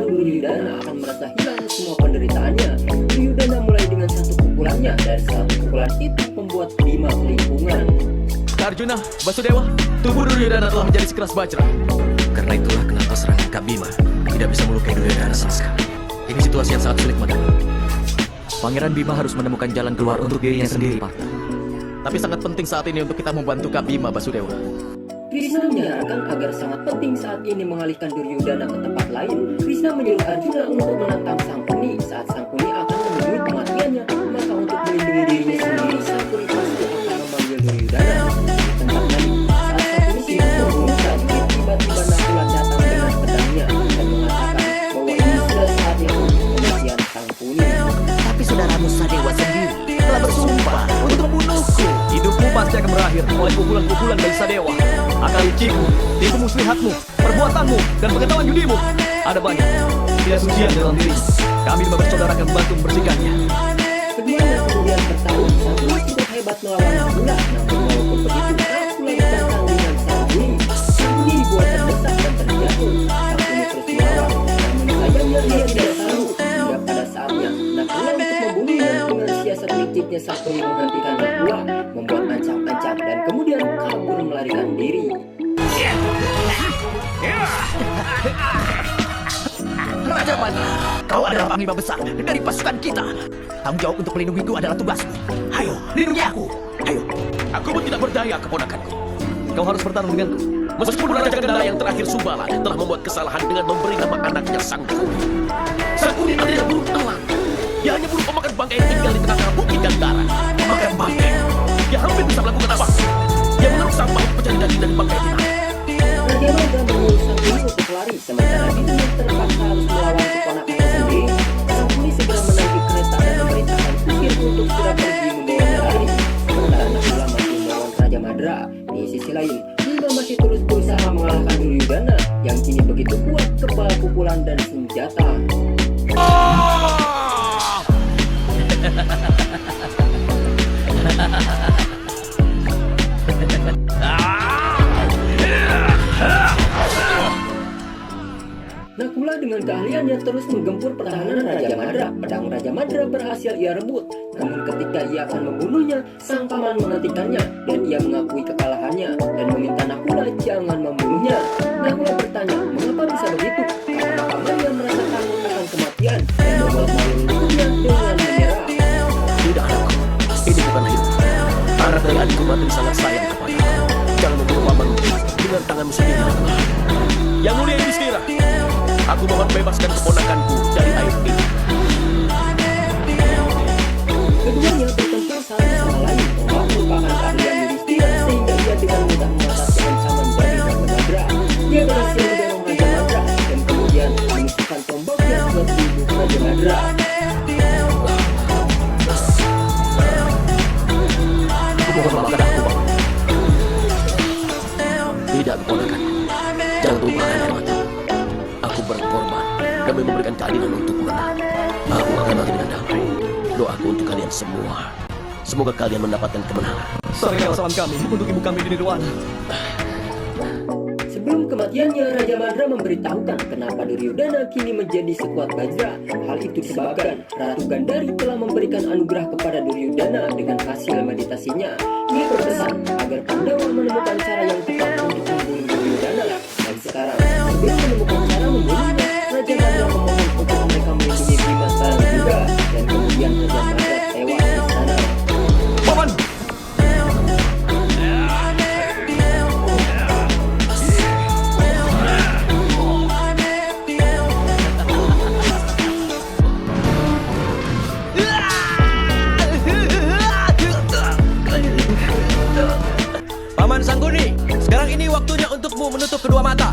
Duryudana akan merasa hilang semua penderitaannya. Duryudana mulai dengan satu pukulannya, dan satu pukulan itu membuat Bima kelimpungan. Arjuna, Basudewa, tubuh Duryudana telah menjadi sekeras bajra. Karena itulah kenapa serangan Kak Bima tidak bisa melukai Duryudana sama sekali. Ini situasi yang sangat sulit, Madara. Pangeran Bima harus menemukan jalan keluar untuk dirinya sendiri, Partha. Tapi sangat penting saat ini untuk kita membantu Kak Bima, Basudewa. Krishna menyarankan agar sangat penting saat ini mengalihkan Duryudana ke tempat lain. Krishna menyuruh Arjuna untuk menantang Sang Kuni saat Sang Kuni akan menemui kematiannya. Maka untuk melindungi dirinya sendiri, Sang Kuni pasti akan memanggil Duryudana. Di tempat lain, saat Sang Kuni sibuk membunuhkan, tiba-tiba Nakula datang dengan pedangnya dan mengatakan bahwa ini sudah saatnya untuk kematian Sang Kuni. Tapi saudaramu Sadewa sendiri telah bersumpah untuk membunuhku. Hidupmu pasti akan berakhir oleh pukulan-pukulan dari Sadewa. Akal icimu, tipu muslihatmu, perbuatanmu, dan pengetahuan judimu. Ada banyak tidak sucian dalam diri. Kami lima bersaudara akan membantu membersihkannya. Keduanya kemudian bertarung. Sang Kuni cukup hebat melawan Nakula. Namun walaupun begitu, Nakula ditantang dengan Sang Kuni. Sang Kuni dibuat terdesak dan terjatuh. Sang Kuni terus melawan. Namun sayangnya dia tidak sanggup. Hingga pada saatnya Nakula untuk membunuhnya. Dengan siasat liciknya Sang Kuni menghentikan Nakula, membuat ancam-ancam dan kemudian kabur melarikan diri. Raja Mani, kau adalah panglima besar dari pasukan kita. Tanggung jawab untuk melindungiku adalah tugasmu. Ayo, lindungi aku. Ayo. Aku pun tidak berdaya, keponakanku. Kau harus bertarung denganku. Meskipun Raja Gendala yang terakhir Subala telah membuat kesalahan dengan memberi nama anaknya Sang Kuni. Sang Kuni adalah burung elang. Dia hanya burung pemakan bangkai yang tinggal di tengah-tengah bukit Gandara. Pemakan bangkai. Dia hampir bisa melakukan apa? Dia mengeruk sampah mencari daging dari bangkai binatang. Raja Maga menyuruh Sang Kuni untuk lari, sementara Bima terpaksa harus melawan keponakannya sendiri. Sang Kuni segera menaiki kereta dan memerintahkan kusir untuk segera pergi membawanya lari. Sementara Nakula masih melawan Raja Madra. Di sisi lain, Bima masih terus berusaha mengalahkan Duryudana yang kini begitu kuat kebal pukulan dan senjata. Nakula dengan keahliannya terus menggempur pertahanan Raja Madra. Pedang Raja Madra berhasil ia rebut. Namun ketika ia akan membunuhnya, sang paman menghentikannya dan ia mengakui kekalahannya dan meminta Nakula jangan membunuhnya. Nakula bertanya, mengapa bisa begitu? Karena pamannya merasa takut akan kematian dan membuat malu leluhurnya dengan menyerah. Tidak, anakku. Ini bukan hidup. Anak dari adikku mati sangat sayang kepadaku. Jangan membunuh pamanmu dengan tanganmu sendiri. Yang mulia Yudhistira, aku mohon bebaskan keponakanku dari air ini. Keduanya bertempur satu sama lain bahwa merupakan keahlian Yudhistira sehingga dia dengan mudah mengatasi ancaman dari Raja Madra. Dia berhasil mendorong Raja Madra dan kemudian menusukkan tombaknya ke tubuh Raja Madra. Aku mohon maafkan aku, Paman. Tidak, keponakan. Jangan lupakan air mata. Aku berkorban demi memberikan keadilan untuk menang. Aku akan mati dengan damai. Doaku untuk kalian semua. Semoga kalian mendapatkan kemenangan. Sampaikan salam kami untuk ibu kami di Nirwana. Sebelum kematiannya, Raja Madra memberitahukan kenapa Duryudana kini menjadi sekuat Bajra. Hal itu disebabkan Ratu Gandhari telah memberikan anugerah kepada Duryudana dengan hasil meditasinya. Ia berpesan agar Pandawa menemukan cara yang tepat untuk membunuh Duryudana. Dan sekarang, sebelum menemukan cara membunuhnya, Raja Madra memohon untuk mereka melindungi Bima sekarang juga. Dan kemudian Raja Madra tewas di sana. Paman! menutup kedua mata.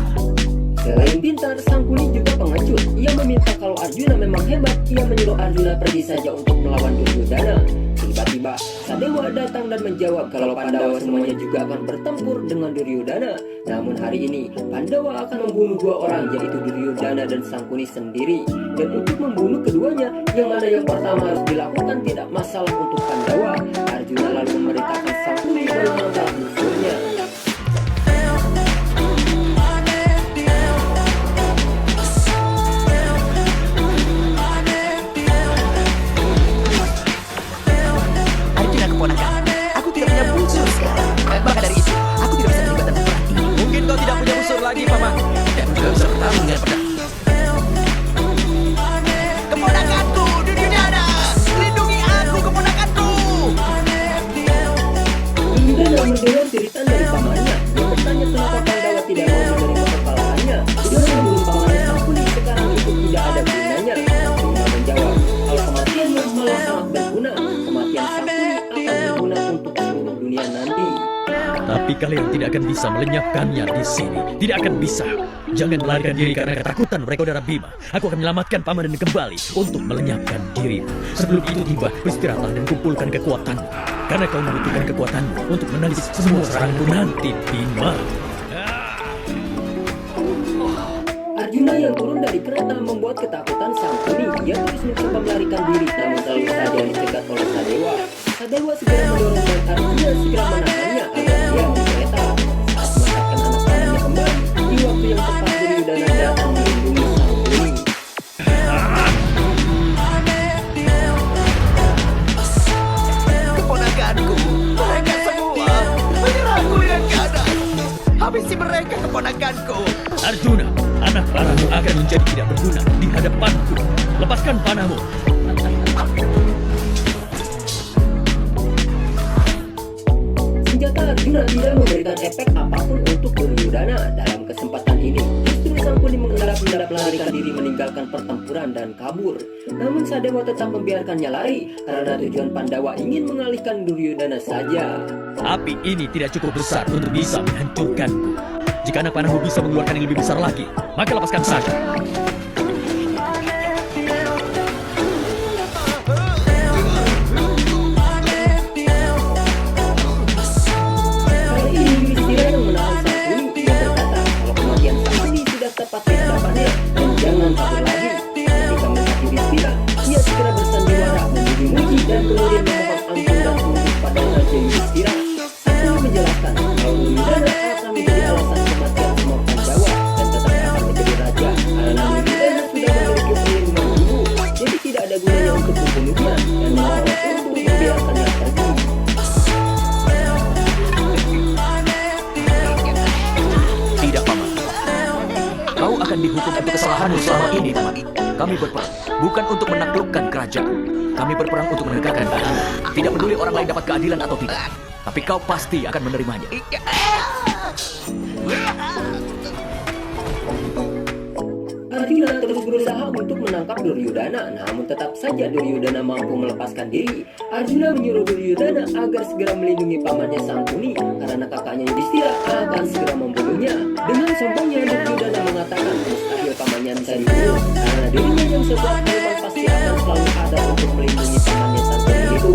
Selain pintar, Sangkuni juga pengecut. Ia meminta kalau Arjuna memang hebat, ia menyuruh Arjuna pergi saja untuk melawan Duryodhana. Tiba-tiba, Sadewa datang dan menjawab kalau Pandawa semuanya juga akan bertempur dengan Duryodhana. Namun hari ini, Pandawa akan membunuh dua orang, yaitu Duryodhana dan Sangkuni sendiri. Dan untuk membunuh keduanya, yang mana yang pertama harus dilakukan tidak masalah untuk Pandawa. Arjuna lalu memerintahkan Sangkuni dan menangkap musuhnya. Keponakan, aku tidak punya musuh sekarang. Maka dari itu, aku tidak bisa terlibat dalam perang ini. Mungkin kau tidak punya unsur lagi, Paman. Dan juga bisa bertarung dengan pedang. Keponakanku, Duryodhana! Lindungi aku, keponakanku! Duryodhana mendengar cerita dari pamannya. Dia bertanya kenapa Pandawa tidak mau menerima kekalahannya. Dia membunuh pamannya Sangkuni, sekarang itu tidak ada gunanya. Arjuna menjawab, kalau kematiannya malah sangat berguna. Kematian Sangkuni akan berguna untuk seluruh dunia nanti. Tapi kalian tidak akan bisa melenyapkannya di sini. Tidak akan bisa. Jangan melarikan diri karena ketakutan Wrekodara Bima. Aku akan menyelamatkan paman dan kembali untuk melenyapkan dirimu. Sebelum itu tiba, beristirahatlah dan kumpulkan kekuatanmu. Karena kau membutuhkan kekuatanmu untuk menangis semua seranganku nanti, Bima. Arjuna yang turun dari kereta membuat ketakutan Sangkuni. Ia terus mencoba melarikan diri, namun selalu saja dicegat oleh Sadewa. Sadewa segera mendorong dan Arjuna segera menahannya agar dia di kereta. Saat mendapatkan anak panahnya kembali, di waktu yang tepat Duryodhana datang melindungi Sangkuni. Keponakanku, mereka semua menyerangku dengan ganas. Habisi mereka, keponakanku. Arjuna, anak panahmu akan menjadi tidak berguna di hadapanku. Lepaskan panahmu. Senjata Arjuna tidak memberikan efek apapun untuk Duryodhana. Dalam kesempatan ini, justru Sangkuni mengendap-endap melarikan diri meninggalkan pertempuran dan kabur. Namun Sadewa tetap membiarkannya lari karena tujuan Pandawa ingin mengalihkan Duryodhana saja. Api ini tidak cukup besar untuk bisa menghancurkanku. Jika anak panahmu bisa mengeluarkan yang lebih besar lagi, maka lepaskan saja. Kali ini Yudhistira yang menahan Sangkuni. Dia berkata kalau kematian Sangkuni sudah tepat di hadapannya dan jangan kabur lagi. Ketika melihat Yudhistira, ia segera bersandiwara memuji-muji dan kemudian memohon ampun dan tunduk pada Raja Yudhistira. Sangkuni menjelaskan kalau Duryodhana akan menjadi alasan kematian semua Pandawa dan tetap akan menjadi raja karena Duryodhana sudah memiliki perlindungan tubuh. Jadi tidak ada gunanya untuk membunuhnya dan memohon untuk membiarkannya pergi. Tidak, Paman. Kau akan dihukum untuk kesalahanmu selama ini, Paman. Kami berperang bukan untuk menaklukkan kerajaan. Kami berperang untuk menegakkan keadilan. Tidak peduli orang lain dapat keadilan atau tidak. Tapi kau pasti akan menerimanya. Arjuna terus berusaha untuk menangkap Duryodhana, namun tetap saja Duryodhana mampu melepaskan diri. Arjuna menyuruh Duryodhana agar segera melindungi pamannya Sangkuni karena kakaknya Yudhistira akan segera membunuhnya. Dengan sombongnya Duryodhana mengatakan mustahil pamannya bisa dibunuh karena dirinya yang sekuat harimau pasti akan selalu ada untuk melindungi pamannya Sangkuni itu.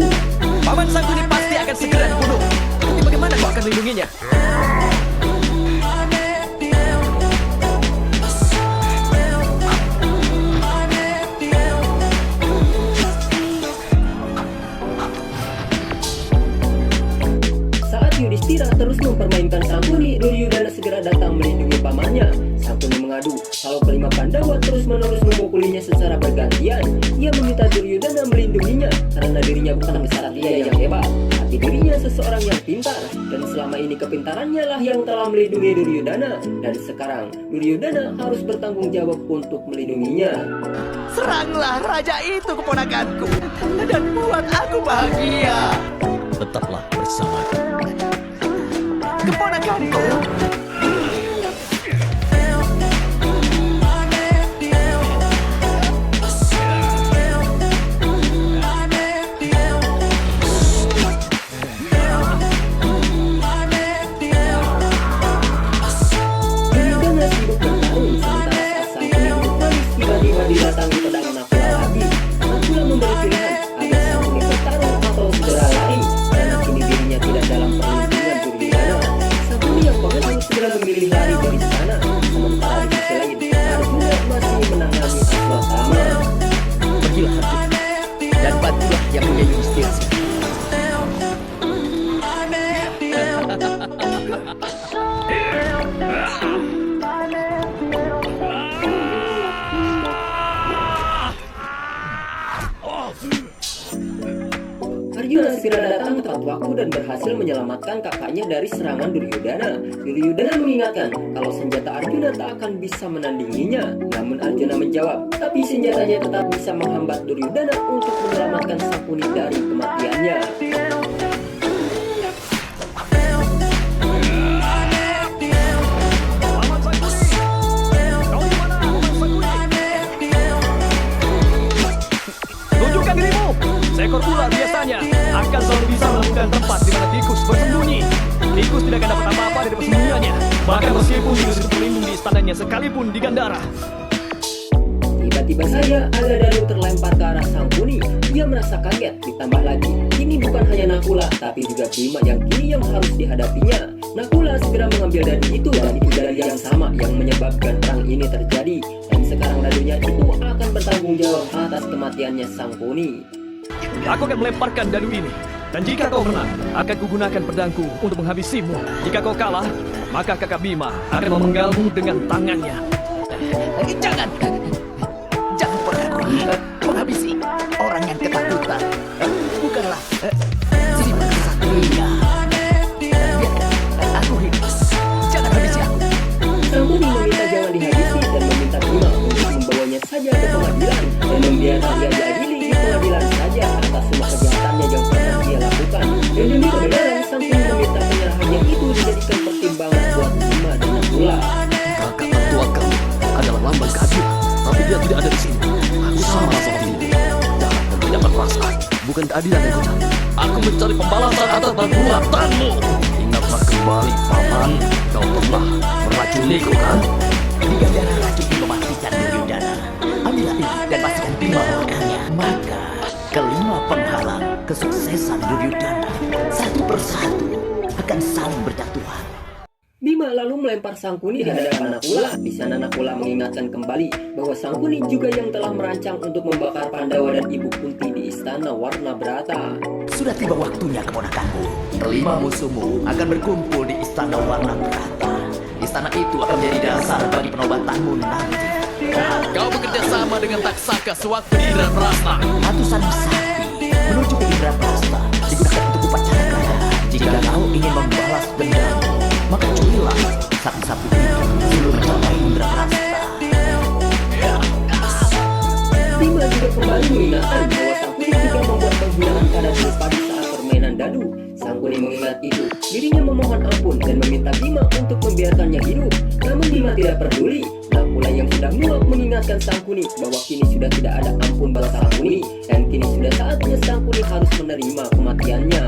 Paman Sangkuni pasti akan segera dibunuh. Tapi bagaimana kau akan melindunginya? Saat Yudhistira terus mempermainkan Sangkuni, Duryodhana segera datang melindungi pamannya. Sangkuni mengadu kalau kelima Pandawa terus-menerus memukulinya secara bergantian. Ia meminta Duryodhana melindunginya karena dirinya bukan kesatria yang hebat, tapi dirinya seseorang yang pintar. Dan selama ini kepintarannya lah yang telah melindungi Duryodhana. Dan sekarang Duryodhana harus bertanggung jawab untuk melindunginya. Seranglah raja itu, keponakanku, dan buat aku bahagia. Tetaplah bersamaku. Keponakanku. segera datang tepat waktu dan berhasil menyelamatkan kakaknya dari serangan Duryodhana. Duryodhana mengingatkan kalau senjata Arjuna tak akan bisa menandinginya. Namun Arjuna menjawab, tapi senjatanya tetap bisa menghambat Duryodhana untuk menyelamatkan Sangkuni dari kematiannya. Tunjukkan dirimu. Seekor ular biasanya akan selalu bisa menemukan tempat di mana tikus bersembunyi. Tikus tidak akan dapat apa-apa dari persembunyiannya. Bahkan meskipun tikus itu berlindung di istananya sekalipun di Gandhara. Tiba-tiba saja Agadanu terlempar ke arah Sangkuni. Dia merasa kaget, ditambah lagi kini bukan hanya Nakula tapi juga Bima yang kini yang harus dihadapinya. Nakula segera mengambil dadu itu dan itu dadu yang sama yang menyebabkan perang ini terjadi. Dan sekarang dadunya itu akan bertanggung jawab atas kematiannya Sangkuni. Aku akan melemparkan dadu ini. Dan jika kau menang, akan kugunakan pedangku untuk menghabisimu. Jika kau kalah, maka kakak Bima akan memenggalmu dengan tangannya. Jangan pernah kau habisi orang yang ketakutan. Bukanlah si kesatria. Biarkan aku hidup. Jangan habisi aku. Sangkuni meminta jangan dihabisi dan meminta Bima untuk membawanya saja ke pengadilan dan membiarkan dia diadili di pengadilan saja atas semua kejahatannya yang pernah dia lakukan. Dan demi kebenaran, Sangkuni meminta penyerahannya itu dijadikan pertimbangan buat Bima dan Nakula. Kakak tertua kamu adalah lambang keadilan, tapi dia tidak ada di sini. Aku sama seperti ini, jahat dan tidak berperasaan. Bukan keadilan yang kucari. Aku mencari pembalasan atas perbuatanmu. Ingatlah kembali, paman. Kau pernah meracuniku kan? Di Gandhara racun yang mematikan Duryodhana. Ambillah ini dan pastikan Bima melakukannya. Maka kelima penghalang kesuksesan Duryodhana satu persatu akan saling berjatuhan. Bima lalu melempar Sangkuni di hadapan Nakula. Di sana Nakula mengingatkan kembali bahwa Sangkuni juga yang telah merancang untuk membakar Pandawa dan Ibu Kunti di istana Warna-Brata. Sudah tiba waktunya keponakanku. Kelima musuhmu akan berkumpul di istana Warna-Brata. Istana itu akan menjadi dasar bagi penobatanmu nanti. Kau bekerja sama dengan Taksaka sewaktu di Indraprasta. Ratusan sapi menuju ke Indraprasta digunakan untuk upacara gaya. Jika kau ingin membalas dendam, maka curilah sapi-sapi itu sebelum mencapai Indraprasta. Bima juga kembali mengingatkan bahwa Sangkuni juga membuat penghinaan pada Drupadi saat permainan dadu. Sangkuni mengingat itu, dirinya memohon ampun dan meminta Bima untuk membiarkannya hidup. Namun Bima tidak peduli. Nakula yang sudah muak mengingatkan Sangkuni bahwa kini sudah tidak ada ampun buat Sangkuni dan kini sudah saatnya Sangkuni harus menerima kematiannya.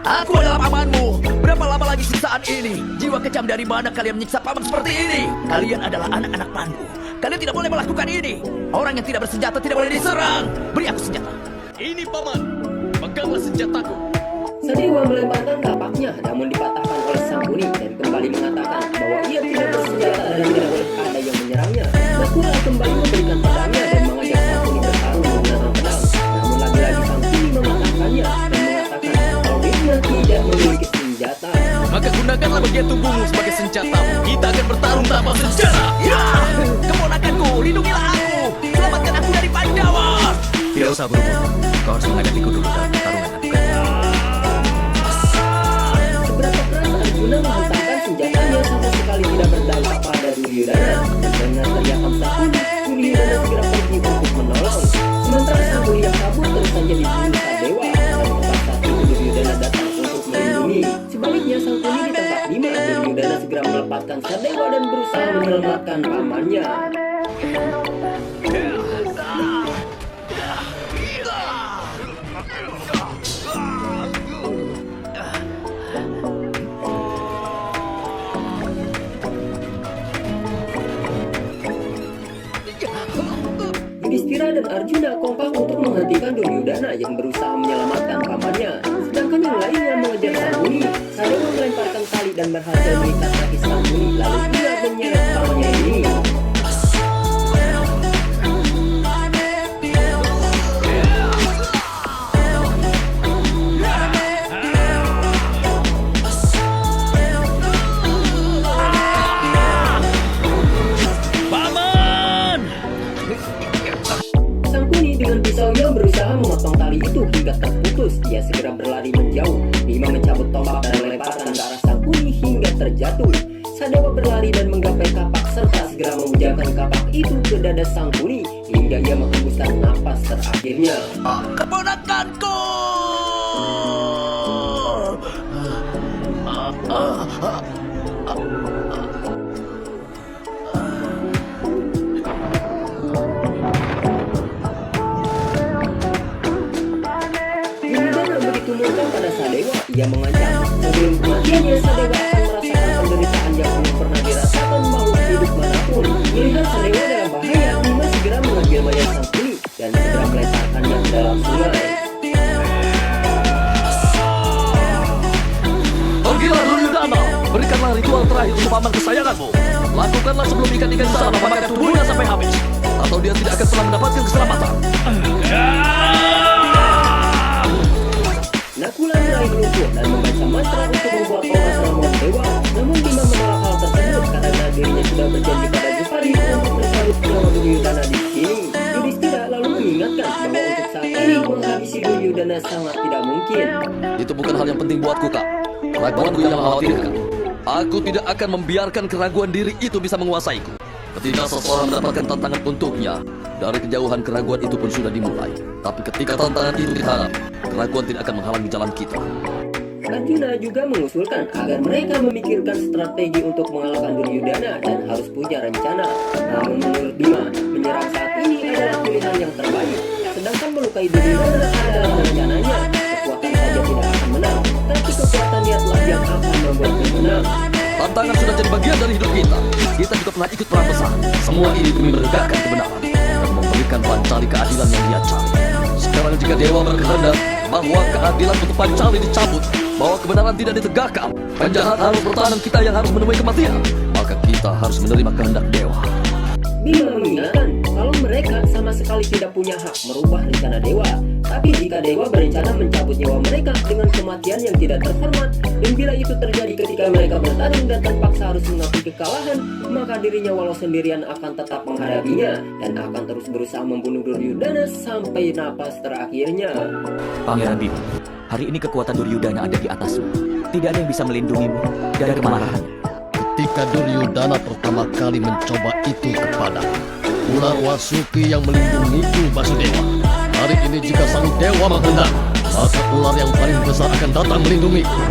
Aku adalah pamanmu. Berapa lama lagi siksaan ini? Jiwa kejam dari mana kalian menyiksa paman seperti ini? Kalian adalah anak-anak Pandu. Kalian tidak boleh melakukan ini. Orang yang tidak bersenjata tidak boleh diserang. Beri aku senjata. Ini paman, peganglah senjataku. Sadewa melemparkan kapaknya namun dipatahkan oleh Sangkuni dan kembali mengatakan bahwa ia tidak bersenjata dan tidak boleh ada yang menyerangnya. Nakula kembali memberikan pedangnya dan mengajak Sangkuni bertarung menggunakan pedang. Namun lagi-lagi Sangkuni mematahkannya dan mengatakan kalau dirinya tidak memiliki senjata. Maka gunakanlah bagian tubuhmu sebagai senjata. Kita akan bertarung tanpa senjata. Ya! Keponakanku, lindungilah aku. Selamatkan aku dari Pandawa. Tidak usah buru-buru. Kau harus menghadapiku dulu dalam pertarungan adu gaya. Seberapa keras Arjuna menghantamkan senjatanya sama sekali tidak berdampak pada Duryodhana. Dan dengan teriakan Sangkuni, Duryodhana segera pergi untuk menolong. Sementara Sangkuni yang kabur terus saja dibunuh Sadewa. Dan tepat saat itu Duryodhana datang untuk melindungi. Sebaliknya Sangkuni ditangkap Bima. Duryodhana segera melepaskan Sadewa dan berusaha menyelamatkan pamannya. Yudhishthira dan Arjuna kompak untuk menghentikan Duryodhana yang berusaha menyelamatkan pamannya. Sedangkan yang lainnya mengejar Sangkuni. Sadewa melemparkan tali dan berhasil mengikat kaki Sangkuni. Lalu ia menyeret pamannya ini. Sangkuni dengan pisaunya berusaha memotong tali itu hingga terputus. ia segera berlari menjauh. Bima mencabut tombak dan melemparkan ke arah Sangkuni hingga terjatuh. Sadewa berlari dan menggapai kapak serta segera memujamkan kapak itu ke dada Sangkuni hingga ia menghembuskan napas terakhirnya. Keponakanku! Duryudana begitu murka pada Sadewa, ia mengancam sebelum kematiannya Sadewa akan merasakan penderitaan yang belum pernah dirasakan makhluk hidup manapun. Melihat Sadewa dalam bahaya, Bima segera mengambil mayat Sangkuni dan segera melemparkannya ke dalam sungai. Pergilah Duryudana, berikanlah ritual terakhir untuk paman kesayanganmu. Lakukanlah sebelum ikan-ikan di sana memakan tubuhnya sampai habis, atau dia tidak akan pernah mendapatkan keselamatan. Nakula mulai meluncur dan membaca mantra untuk membuat Omas ramuan dewa. Namun Bima menolak hal tersebut karena dirinya sudah berjanji pada Jepari untuk mencabut nyawa Duryudana di sini. Yudhistira lalu mengingatkan bahwa untuk saat ini menghabisi Duryudana sangat tidak mungkin. Itu bukan hal yang penting buatku, Kak. Keraguanku yang mengkhawatirkan. Aku tidak akan membiarkan keraguan diri itu bisa menguasaiku. Ketika seseorang mendapatkan tantangan untuknya, dari kejauhan keraguan itu pun sudah dimulai. Tapi ketika tantangan itu dihadapi, keraguan tidak akan menghalangi jalan kita. Arjuna juga mengusulkan agar mereka memikirkan strategi untuk mengalahkan Duryudana dan harus punya rencana. Namun menurut Bima, menyerang saat ini adalah pilihan yang terbaik. Sedangkan melukai Duryudana adalah rencananya. Kekuatan saja tidak akan menang, tapi kekuatan niatlah yang akan membuatnya menang. Tantangan sudah jadi bagian dari hidup kita. Kita juga pernah ikut perang besar. Semua ini demi menegakkan kebenaran dan memberikan Pancali keadilan yang dia cari. Sekarang jika dewa berkehendak bahwa keadilan untuk Pancali dicabut, bahwa kebenaran tidak ditegakkan, penjahat harus bertahan, kita yang harus menemui kematian, maka kita harus menerima kehendak dewa. Bima mengingatkan kalau mereka sama sekali tidak punya hak merubah rencana dewa. Tapi jika dewa berencana mencabut nyawa mereka dengan kematian yang tidak terhormat, dan bila itu terjadi ketika mereka bertarung dan terpaksa harus mengakui kekalahan, maka dirinya walau sendirian akan tetap menghadapinya dan akan terus berusaha membunuh Duryudana sampai napas terakhirnya. Pangeran Bima, hari ini kekuatan Duryudana ada di atasmu. Tidak ada yang bisa melindungimu dari kemarahan. Ketika Duryudana pertama kali mencoba itu kepada ular Wasuki yang melindungiku Basudewa. Hari ini jika sang dewa menghendaki, maka ular yang paling besar akan datang melindungiku.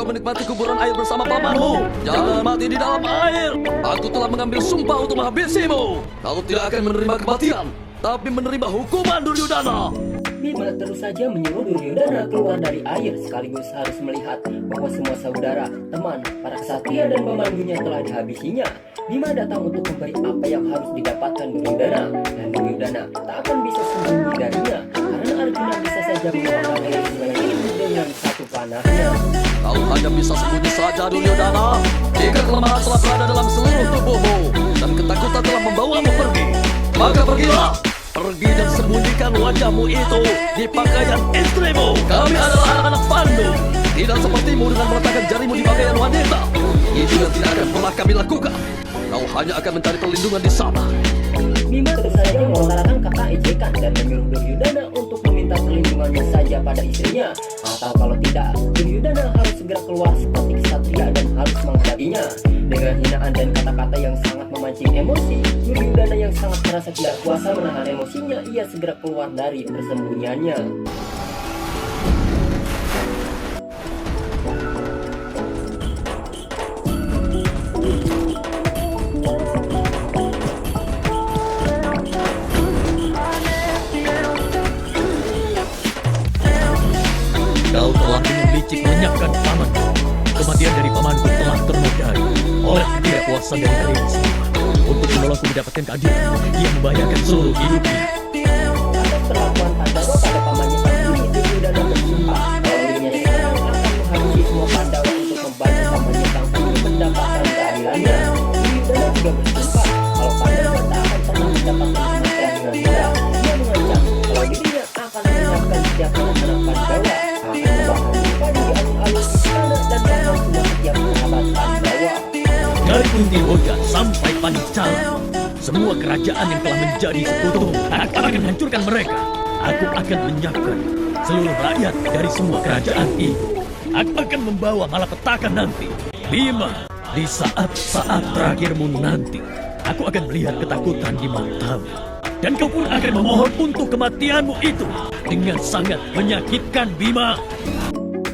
Menikmati kuburan air bersama pamanmu. Jangan mati di dalam air. Aku telah mengambil sumpah untuk menghabisimu. Kau tidak akan menerima kematian, tapi menerima hukuman Duryudana. Bima terus saja menyuruh Duryudana keluar dari air sekaligus harus melihat bahwa semua saudara, teman, para kesatria dan pemandunya telah dihabisinya. Bima datang untuk memberi apa yang harus didapatkan Duryudana, dan Duryudana tak akan bisa sembunyi darinya karena Arjuna bisa saja mengeluarkan air sungai ini dengan satu panahnya. Kau hanya bisa sembunyi saja Duryudana jika kelemahan telah berada dalam seluruh tubuhmu dan ketakutan telah membawamu pergi. Maka pergilah, pergi dan sembunyikan wajahmu itu di pakaian istrimu. Kami adalah anak-anak Pandu, tidak sepertimu dengan meletakkan jarimu di pakaian wanita. Itu yang tidak akan pernah kami lakukan. Kau hanya akan mencari perlindungan di sana. Bima terus saja melontarkan kata ejekan dan menyuruh Duryudana untuk meminta perlindungannya saja pada istrinya, atau kalau tidak, Duryudana harus segera keluar seperti kesatria dan harus menghadapinya. Dengan hinaan dan kata-kata yang sangat memancing emosi, Duryudana yang sangat merasa tidak kuasa menahan emosinya, ia segera keluar dari persembunyiannya. Kau telah dengan licik melenyapkan pamanku. Kematian dari pamanku telah ternodai oleh ketidakpuasan dari kalian semua. Untuk menolongku mendapatkan keadilan. Dia membahayakan seluruh hidupnya. Atas perlakuan Pandawa pada pamannya saat ini, Duryodana bersumpah kalau dirinya sekarang akan menghabisi semua Pandawa untuk membantu pamannya sang ini mendapatkan keadilannya. Duryodana juga bersumpah kalau Pandawa tak akan pernah mendapatkan kematian dengan mudah. Dia mengancam kalau dirinya akan menyiapkan setiap anak-anak Pandawa, akan membahagi padi di alun-alun istana dan bahkan semua setiap sahabat Pandawa. Dari Kuntiboja sampai Pancala, semua kerajaan yang telah menjadi sekutu, aku akan hancurkan mereka. Aku akan menyiapkan seluruh rakyat dari semua kerajaan itu. Aku akan membawa malapetaka nanti. Bima, di saat-saat terakhirmu nanti, aku akan melihat ketakutan di matamu. Dan kau pun akan memohon untuk kematianmu itu dengan sangat menyakitkan, Bima.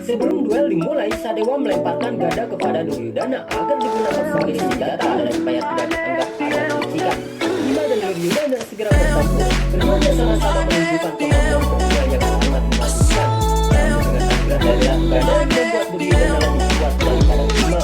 Sebelum duel dimulai, Sadewa melemparkan gada kepada Duryodana agar digunakan sebagai senjata dan supaya tidak dianggap ada kelicikan. Bima dan Duryodana segera bertempur. Keduanya sama-sama menunjukkan kemampuan berdua yang sangat mematikan. Namun dengan tampilan dari gada membuat Duryodana lebih kuat daripada Bima.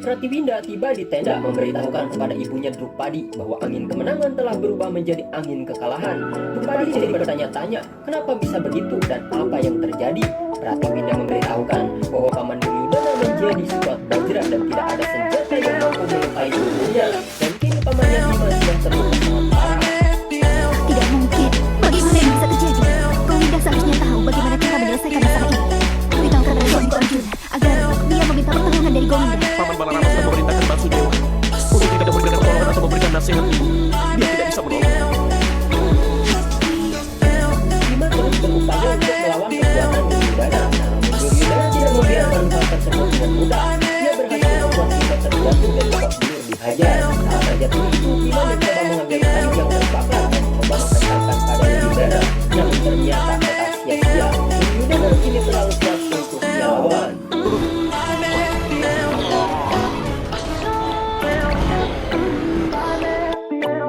Pratiwinda tiba di tenda memberitahukan kepada ibunya Drupadi bahwa angin kemenangan telah berubah menjadi angin kekalahan. Drupadi jadi bertanya-tanya kenapa bisa begitu dan apa yang terjadi. Pratiwinda memberitahukan bahwa paman Duryodana menjadi sekuat Bajra dan tidak ada senjata yang mampu melukai tubuhnya. Dan kini pamannya Bima sudah terluka sangat parah. Tidak mungkin. Bagaimana ini bisa terjadi? Govinda seharusnya tahu bagaimana cara menyelesaikan masalah ini. Beritahu kepada suamiku Arjuna agar dia meminta pertolongan dari Govinda. Paman Balarama sudah memerintahkan Basudewa untuk tidak memberikan pertolongan atau memberikan nasihat ibu. Dia tidak bisa menolong. Bima terus berupaya untuk melawan kekuatan Duryodana. Namun Duryodana tidak membiarkan hal tersebut dengan mudah. Dia berhasil membuat Bima terjatuh dan babak belur dihajar. Saat terjatuh itu, Bima mencoba mengambil kayu yang terbakar dan mencoba mengentarkan pada Duryodana. Namun ternyata tetap sia-sia. Duryodana kini terlalu kuat untuk dilawan.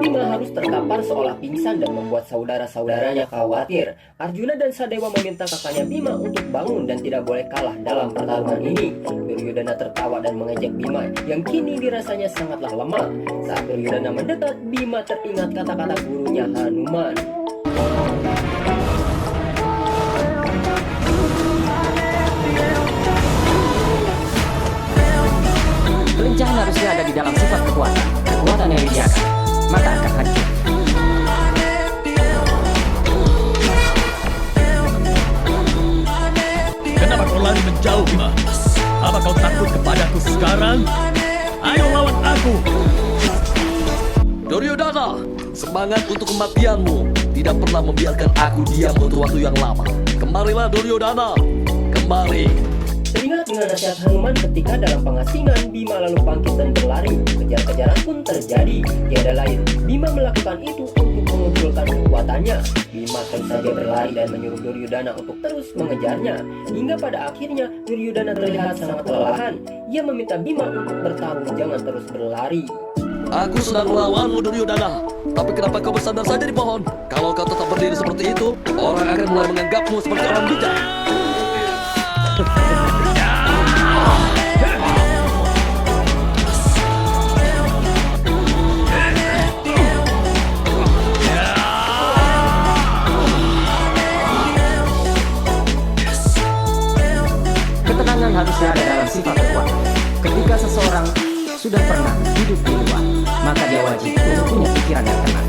Bima harus terkapar seolah pingsan dan membuat saudara-saudaranya khawatir. Arjuna dan Sadewa meminta kakaknya Bima untuk bangun dan tidak boleh kalah dalam pertarungan ini. Duryodana tertawa dan mengejek Bima yang kini dirasanya sangatlah lemah. Saat Duryodana mendekat, Bima teringat kata-kata gurunya Hanuman. Kelincahan harusnya ada di dalam sifat kekuatan. Kekuatan yang dibiarkan, maka akan hancur. Kenapa kau lari menjauh, Bima? Apa kau takut kepadaku sekarang? Ayo lawan aku! Duryodana, semangat untuk kematianmu tidak pernah membiarkan aku diam untuk waktu yang lama. Kemarilah Duryodana, kemari. Teringat dengan nasihat Hanuman ketika dalam pengasingan, Bima lalu bangkit dan berlari. Kejar-kejaran pun terjadi. Tiada lain, Bima melakukan itu untuk mengumpulkan kekuatannya. Bima terus saja berlari dan menyuruh Duryodana untuk terus mengejarnya. Hingga pada akhirnya Duryodana terlihat sangat kelelahan. Ia meminta Bima untuk bertaruh jangan terus berlari. Aku sedang melawanmu Duryodana, tapi kenapa kau bersandar saja di pohon? Kalau kau tetap berdiri seperti itu, orang akan mulai menganggapmu seperti orang bijak. Ketenangan harusnya ada dalam sifat kekuatan. Ketika seseorang sudah pernah hidup di luar, maka dia wajib untuk punya pikiran yang tenang.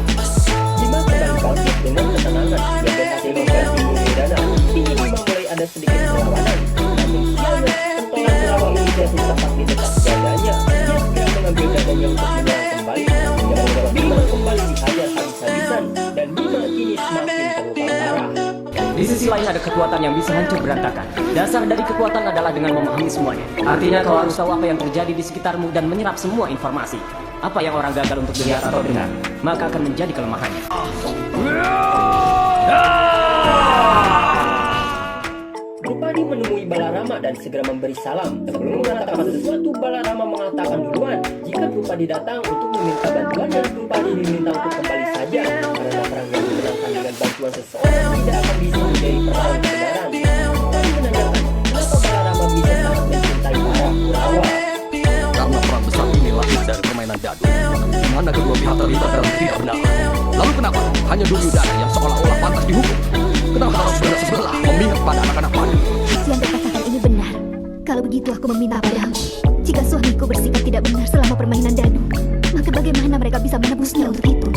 Bima kembali bangkit dengan ketenangan. Dia berhasil mengganti Duryodana. Kini Bima mulai ada sedikit perlawanan. Namun sialnya, pentolan berawal ini jatuh tepat di dekat dadanya. Dia segera mengambil dadanya untuk menyerang kembali. Hingga beberapa Bima kembali dihajar habis-habisan. Dan Bima kini semakin terluka parah. Di sisi lain ada kekuatan yang bisa hancur berantakan. Dasar dari kekuatan adalah dengan memahami semuanya. Artinya kau harus tahu apa yang terjadi di sekitarmu dan menyerap semua informasi. Apa yang orang gagal untuk dilihat atau dengar, maka akan menjadi kelemahannya. Drupadi menemui Balarama dan segera memberi salam. Sebelum mengatakan sesuatu, Balarama mengatakan duluan jika Drupadi datang untuk meminta bantuannya, Drupadi diminta untuk kembali saja karena perang yang dimenangkan dengan bantuan seseorang tidak akan bisa menjadi perang kebenaran. Drupadi menanyakan kenapa Balarama bisa sangat mencintai para Kurawa. Karena perang besar ini lahir dari permainan dadu, di mana kedua pihak terlibat dalam tidak benar. Lalu kenapa hanya Duryudana yang seolah-olah pantas dihukum? Kenapa harus benar-benar memihak pada anak-anak Pandu? Yang dikatakan ini benar. Kalau begitu aku meminta padamu, jika suamiku bersikap tidak benar selama permainan dadu, maka bagaimana mereka bisa menebusnya untuk itu?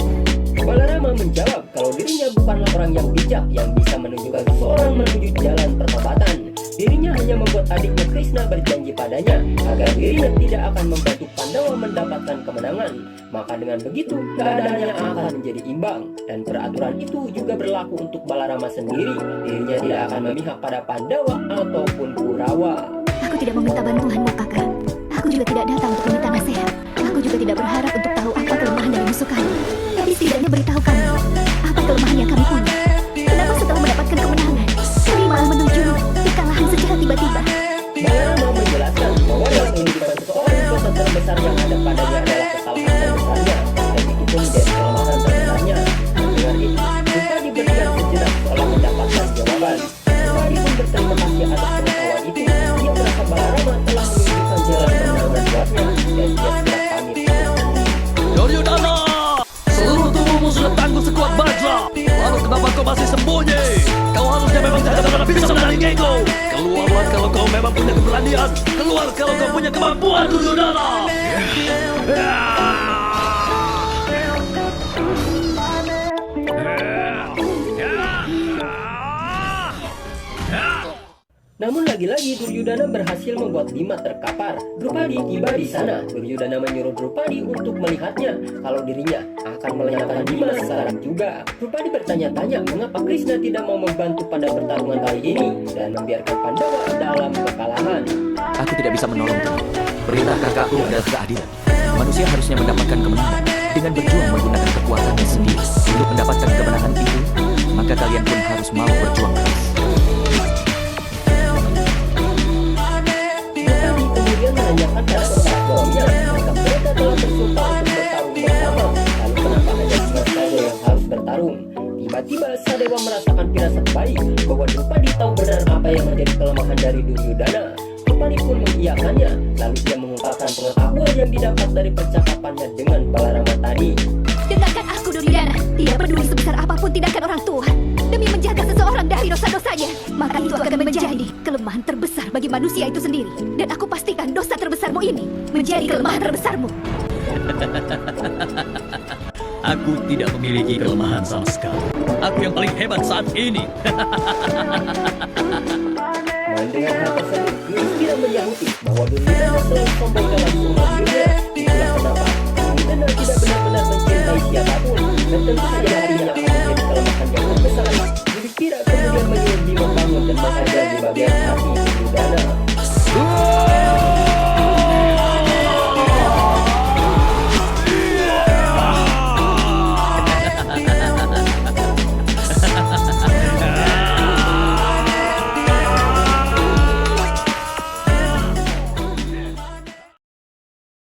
Balarama menjawab kalau dirinya bukanlah orang yang bijak yang bisa menunjukkan seseorang menuju jalan pertobatan. Dirinya hanya membuat adiknya Krishna berjanji padanya agar dirinya tidak akan membantu Pandawa mendapatkan kemenangan. Maka dengan begitu keadaannya akan menjadi imbang, dan peraturan itu juga berlaku untuk Balarama sendiri. Dirinya tidak akan memihak pada Pandawa ataupun Kurawa. Aku tidak meminta bantuanmu, kakak. Aku juga tidak datang untuk meminta nasihat. Aku juga tidak berharap untuk tahu apa kelemahan dari musuh kami. Tapi setidaknya beritahu kami apa kelemahan yang kami punya. Kenapa setelah mendapatkan kemenangan, kami malah menuju kekalahan secara tiba-tiba? Balarama menjelaskan bahwa dalam kehidupan seseorang, dosa terbesar yang ada padanya adalah kesalahan terbesarnya, dan itu pun menjadi kelemahan terbesarnya. Dengan itu, Drupadi berdiam sejenak seolah mendapatkan jawaban. Drupadi pun berterima kasih atas pengetahuan itu. Dia merasa Balarama telah menunjukkan jalan kemenangan buatnya, dan dia segera pamit. Duryudana! Seluruh tubuhmu sudah tangguh sekuat baja. Lalu kenapa kau masih sembunyi? Kau harusnya memang tidak bisa menandingiku. Keluarlah kalau kau memang punya keberanian. Keluar kalau kau punya kemampuan, Duryudana! Namun lagi-lagi Duryudana berhasil membuat Bima terkapar. Drupadi tiba di sana. Duryudana menyuruh Drupadi untuk melihatnya kalau dirinya akan melenyapkan Bima sekarang juga. Drupadi bertanya-tanya mengapa Krishna tidak mau membantu pada pertarungan kali ini dan membiarkan Pandawa dalam kekalahan. Aku tidak bisa menolongmu. Perintah kakakku adalah keadilan. Manusia harusnya mendapatkan kemenangan dengan berjuang menggunakan kekuatannya sendiri. Untuk mendapatkan kemenangan itu, maka kalian pun harus mau berjuang keras. Drupadi kemudian menanyakan pada para suaminya jika mereka telah bersumpah untuk bertarung bersama. Lalu kenapa hanya Bima saja yang harus bertarung? Tiba-tiba Sadewa merasakan firasat baik bahwa Drupadi tahu benar apa yang menjadi kelemahan dari Duryudana. Drupadi pun mengiyakannya. Lalu dia mengungkapkan pengetahuan yang didapat dari percakapannya dengan Balarama tadi. Dengarkan aku, Duryudana. Tidak peduli sebesar apapun tindakan orang tua demi menjaga seseorang dari dosa-dosanya, maka itu akan menjadi kelemahan terbesar bagi manusia itu sendiri. Dan aku pastikan dosa terbesarmu ini menjadi kelemahan terbesarmu. Aku tidak memiliki kelemahan sama sekali. Aku yang paling hebat saat ini. Mendengar hal tersebut, Yudhishthira menyahuti bahwa Duryudana selalu sombong dalam semua hidupnya. Itulah kenapa Duryudana tidak benar-benar mencintai siapapun, dan tentu saja harinya akan menjadi kelemahan yang terbesar. Yudhishthira kemudian menyuruh Bima bangun dan menghajar di bagian hati Duryudana.